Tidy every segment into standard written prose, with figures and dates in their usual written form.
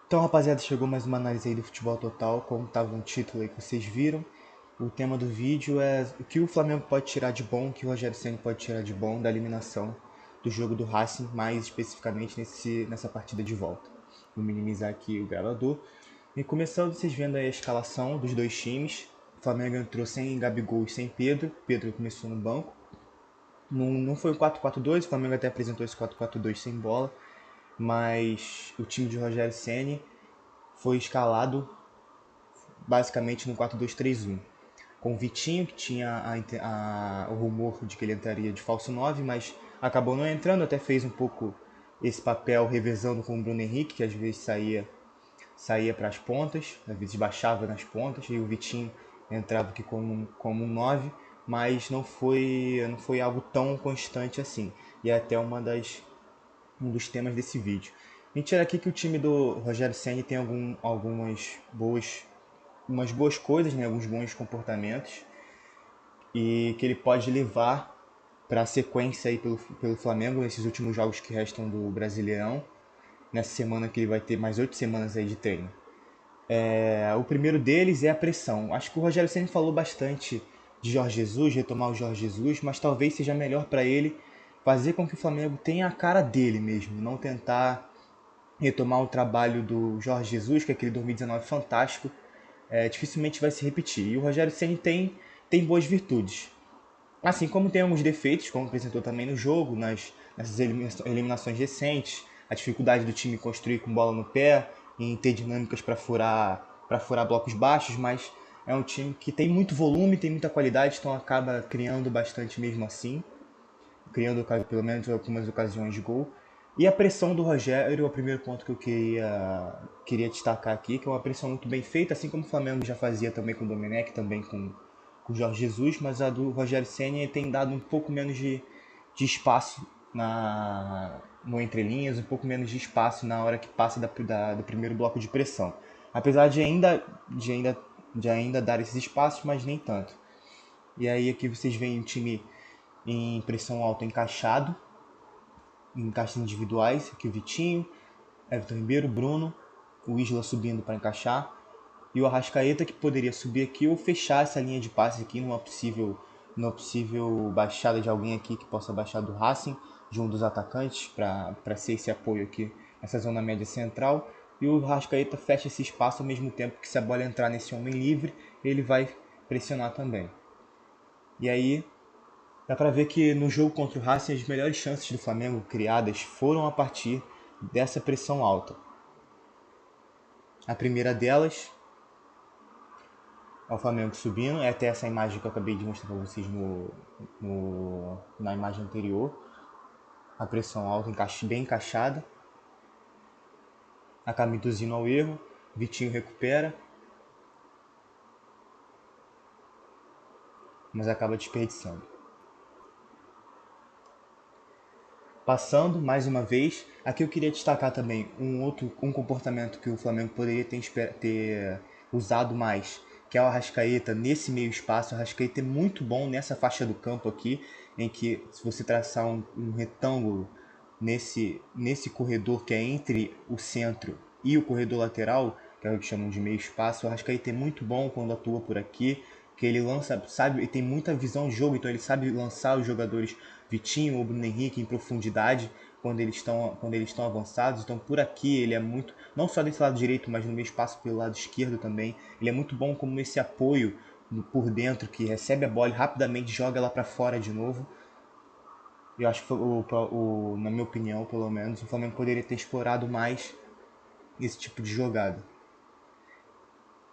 Então, rapaziada, chegou mais uma análise aí do Futebol Total, como estava no título aí que vocês viram. O tema do vídeo é o que o Flamengo pode tirar de bom, o que o Rogério Ceni pode tirar de bom da eliminação do jogo do Racing, mais especificamente nessa partida de volta. Vou minimizar aqui o gravador. E começando, vocês vendo aí a escalação dos dois times. O Flamengo entrou sem Gabigol e sem Pedro. Pedro começou no banco. Não foi um 4-4-2, o Flamengo até apresentou esse 4-4-2 sem bola, mas o time de Rogério Ceni foi escalado basicamente no 4-2-3-1, com o Vitinho, que tinha o rumor de que ele entraria de falso 9, mas acabou não entrando, até fez um pouco esse papel revezando com o Bruno Henrique, que às vezes saía para as pontas, às vezes baixava nas pontas, e o Vitinho entrava aqui como um 9, mas não foi algo tão constante assim. E é até um dos temas desse vídeo. A gente tira aqui que o time do Rogério Ceni tem umas boas coisas, né, alguns bons comportamentos, e que ele pode levar para a sequência aí pelo Flamengo nesses últimos jogos que restam do Brasileirão, nessa semana que ele vai ter mais 8 semanas aí de treino. O primeiro deles é a pressão. Acho que o Rogério sempre falou bastante de Jorge Jesus, retomar o Jorge Jesus, mas talvez seja melhor para ele fazer com que o Flamengo tenha a cara dele mesmo, não tentar retomar o trabalho do Jorge Jesus, que é aquele 2019 fantástico, dificilmente vai se repetir. E o Rogério Ceni tem boas virtudes. Assim como tem alguns defeitos, como apresentou também no jogo, nessas eliminações recentes, a dificuldade do time construir com bola no pé, em ter dinâmicas para furar blocos baixos, mas é um time que tem muito volume, tem muita qualidade, então acaba criando bastante mesmo assim, criando pelo menos algumas ocasiões de gol. E a pressão do Rogério é o primeiro ponto que eu queria destacar aqui, que é uma pressão muito bem feita, assim como o Flamengo já fazia também com o Domenech, também com o Jorge Jesus, mas a do Rogério Ceni tem dado um pouco menos de espaço no entrelinhas, um pouco menos de espaço na hora que passa do primeiro bloco de pressão. Apesar de ainda dar esses espaços, mas nem tanto. E aí aqui vocês veem o time em pressão alta encaixado, em encaixes individuais, aqui o Vitinho, Everton Ribeiro, Bruno, o Isla subindo para encaixar, e o Arrascaeta que poderia subir aqui ou fechar essa linha de passe aqui numa possível baixada de alguém aqui que possa baixar do Racing, de um dos atacantes, para ser esse apoio aqui nessa zona média central. E o Arrascaeta fecha esse espaço ao mesmo tempo que, se a bola entrar nesse homem livre, ele vai pressionar também. E aí dá para ver que no jogo contra o Racing as melhores chances do Flamengo criadas foram a partir dessa pressão alta. A primeira delas é o Flamengo subindo, é até essa imagem que eu acabei de mostrar para vocês na imagem anterior. A pressão alta, bem encaixada. Acaba induzindo ao erro. Vitinho recupera, mas acaba desperdiçando. Passando mais uma vez, aqui eu queria destacar também um comportamento que o Flamengo poderia ter usado mais, que é o Arrascaeta nesse meio espaço. O Arrascaeta é muito bom nessa faixa do campo aqui, em que, se você traçar um retângulo nesse corredor que é entre o centro e o corredor lateral, que é o que chamam de meio espaço, o Arrascaeta é muito bom quando atua por aqui, que ele lança, sabe, e tem muita visão de jogo, então ele sabe lançar os jogadores Vitinho ou Bruno Henrique em profundidade quando eles estão avançados. Então por aqui ele é muito, não só desse lado direito, mas no meio espaço pelo lado esquerdo também. Ele é muito bom como esse apoio por dentro, que recebe a bola e rapidamente joga ela para fora de novo. Eu acho que, na minha opinião, pelo menos, o Flamengo poderia ter explorado mais esse tipo de jogada.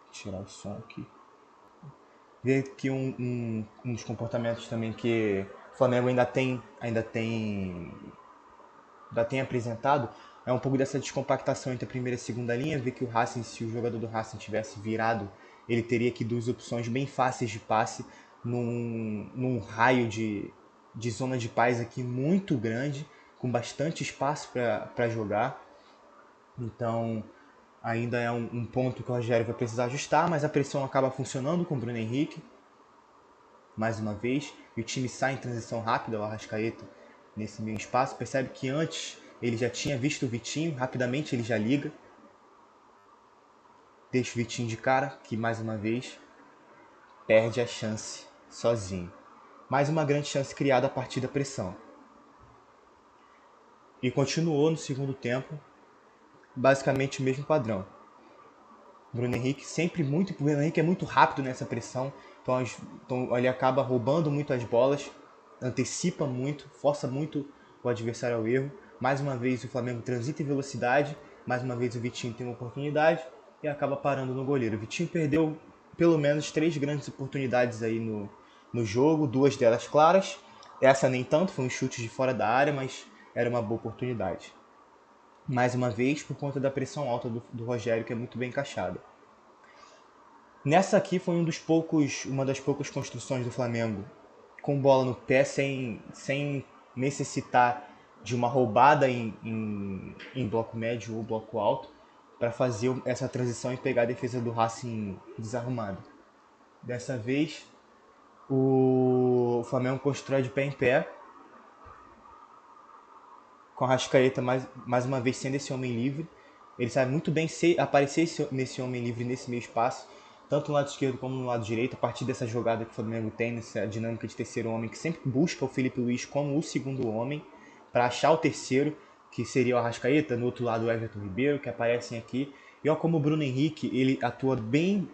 Vou tirar o som aqui. Ver que um dos comportamentos também que o Flamengo ainda tem apresentado é um pouco dessa descompactação entre a primeira e a segunda linha. Ver que o Racing, se o jogador do Racing tivesse virado, ele teria aqui duas opções bem fáceis de passe num raio de zona de paz aqui muito grande, com bastante espaço para jogar. Então ainda é um ponto que o Rogério vai precisar ajustar, mas a pressão acaba funcionando com o Bruno Henrique mais uma vez, e o time sai em transição rápida. O Arrascaeta nesse meio espaço percebe que antes ele já tinha visto o Vitinho, rapidamente ele já liga, deixa o Vitinho de cara, que mais uma vez perde a chance sozinho. Mais uma grande chance criada a partir da pressão. E continuou no segundo tempo, basicamente o mesmo padrão. Bruno Henrique Bruno Henrique é muito rápido nessa pressão, então ele acaba roubando muito as bolas, antecipa muito, força muito o adversário ao erro. Mais uma vez o Flamengo transita em velocidade, mais uma vez o Vitinho tem uma oportunidade e acaba parando no goleiro. O Vitinho perdeu pelo menos 3 grandes oportunidades aí no jogo, 2 delas claras. Essa nem tanto, foi um chute de fora da área, mas era uma boa oportunidade. Mais uma vez, por conta da pressão alta do Rogério, que é muito bem encaixada. Nessa aqui foi uma das poucas construções do Flamengo com bola no pé, sem necessitar de uma roubada em bloco médio ou bloco alto, para fazer essa transição e pegar a defesa do Racing desarrumada. Dessa vez, o Flamengo constrói de pé em pé, com a Arrascaeta mais uma vez sendo esse homem livre. Ele sabe muito bem aparecer nesse homem livre nesse meio espaço, tanto no lado esquerdo como no lado direito, a partir dessa jogada que o Flamengo tem, nessa dinâmica de terceiro homem, que sempre busca o Felipe Luiz como o segundo homem, para achar o terceiro, que seria o Arrascaeta, no outro lado o Everton Ribeiro, que aparecem aqui. E olha como o Bruno Henrique, ele atua bem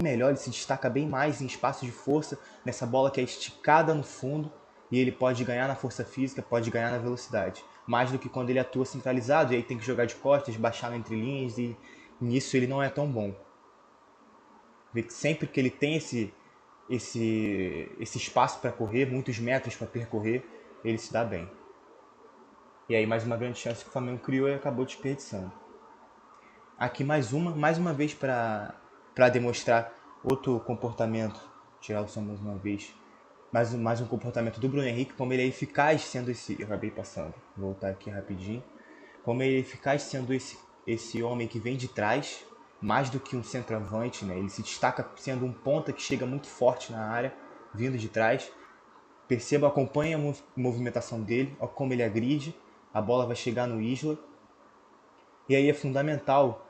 melhor, ele se destaca bem mais em espaço de força, nessa bola que é esticada no fundo, e ele pode ganhar na força física, pode ganhar na velocidade, mais do que quando ele atua centralizado, e aí tem que jogar de costas, baixar entre linhas, e nisso ele não é tão bom. Vê que sempre que ele tem esse espaço para correr, muitos metros para percorrer, ele se dá bem. E aí mais uma grande chance que o Flamengo criou e acabou desperdiçando. Aqui mais uma vez para demonstrar outro comportamento, tirar o som mais uma vez, mais um comportamento do Bruno Henrique, como ele é eficaz sendo esse... Eu acabei passando, vou voltar aqui rapidinho. Como ele é eficaz sendo esse homem que vem de trás, mais do que um centroavante, né? Ele se destaca sendo um ponta que chega muito forte na área, vindo de trás. Perceba, acompanha a movimentação dele, ó, como ele agride, a bola vai chegar no Isla. E aí é fundamental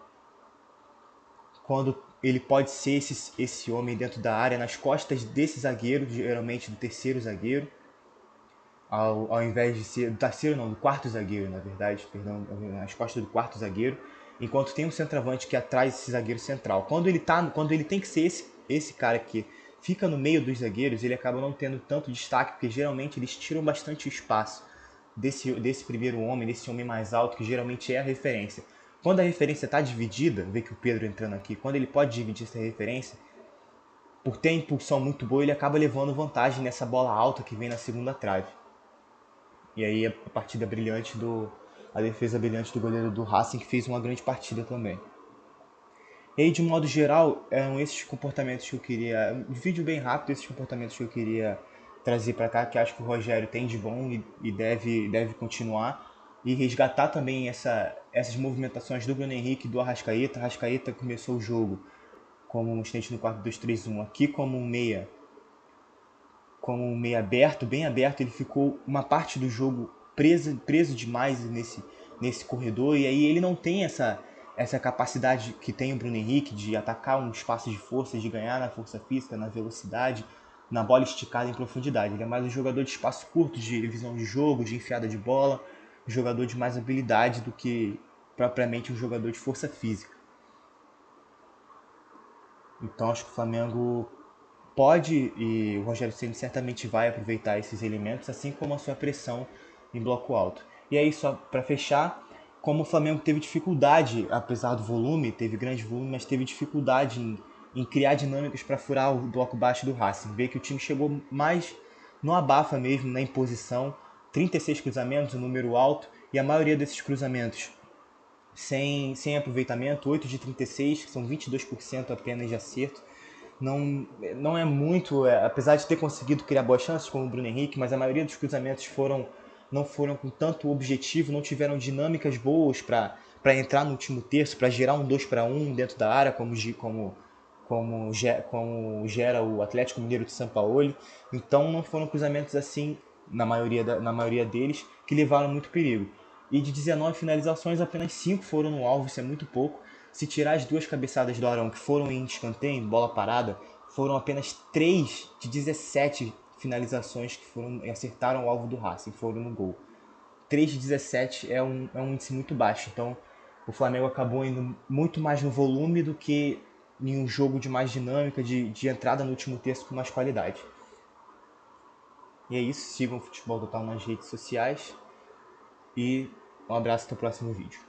quando ele pode ser esse homem dentro da área, nas costas desse zagueiro, geralmente do terceiro zagueiro, ao invés de ser do terceiro não, do quarto zagueiro, na verdade, perdão, nas costas do quarto zagueiro, enquanto tem um centroavante que atrás desse zagueiro central. Quando ele tem que ser esse cara que fica no meio dos zagueiros, ele acaba não tendo tanto destaque, porque geralmente eles tiram bastante espaço desse primeiro homem, desse homem mais alto, que geralmente é a referência. Quando a referência está dividida, vê que o Pedro entrando aqui, quando ele pode dividir essa referência, por ter impulsão muito boa, ele acaba levando vantagem nessa bola alta que vem na segunda trave. E aí a partida brilhante a defesa brilhante do goleiro do Racing, que fez uma grande partida também. E aí, de modo geral, eram esses comportamentos que eu queria... Um vídeo bem rápido, esses comportamentos que eu queria trazer para cá, que acho que o Rogério tem de bom e deve continuar. E resgatar também essas movimentações do Bruno Henrique e do Arrascaeta. Arrascaeta começou o jogo como um estente no 4-2-3-1, aqui como um meia aberto, bem aberto. Ele ficou uma parte do jogo preso demais nesse corredor, e aí ele não tem essa capacidade que tem o Bruno Henrique de atacar um espaço de força, de ganhar na força física, na velocidade, na bola esticada em profundidade. Ele é mais um jogador de espaço curto, de visão de jogo, de enfiada de bola, um jogador de mais habilidade do que propriamente um jogador de força física. Então acho que o Flamengo pode, e o Rogério Ceni certamente vai aproveitar esses elementos, assim como a sua pressão em bloco alto. E aí, só para fechar, como o Flamengo teve dificuldade, apesar do volume, teve grande volume, mas teve dificuldade em criar dinâmicas para furar o bloco baixo do Racing. Vê que o time chegou mais no abafa mesmo, na imposição, 36 cruzamentos, um número alto, e a maioria desses cruzamentos sem aproveitamento, 8 de 36, que são 22% apenas de acerto. Não é muito, apesar de ter conseguido criar boas chances como o Bruno Henrique, mas a maioria dos cruzamentos não foram com tanto objetivo, não tiveram dinâmicas boas para entrar no último terço, para gerar um 2-1 dentro da área, como gera o Atlético Mineiro de São Paulo. Então não foram cruzamentos assim, na maioria deles, que levaram muito perigo. E de 19 finalizações, apenas 5 foram no alvo, isso é muito pouco. Se tirar as 2 cabeçadas do Arão que foram em escanteio, bola parada, foram apenas 3 de 17 finalizações que acertaram o alvo do Racing, foram no gol. 3 de 17 é um índice muito baixo, então o Flamengo acabou indo muito mais no volume do que em um jogo de mais dinâmica, de entrada no último terço com mais qualidade. E é isso, sigam o Futebol Total nas redes sociais e um abraço até o próximo vídeo.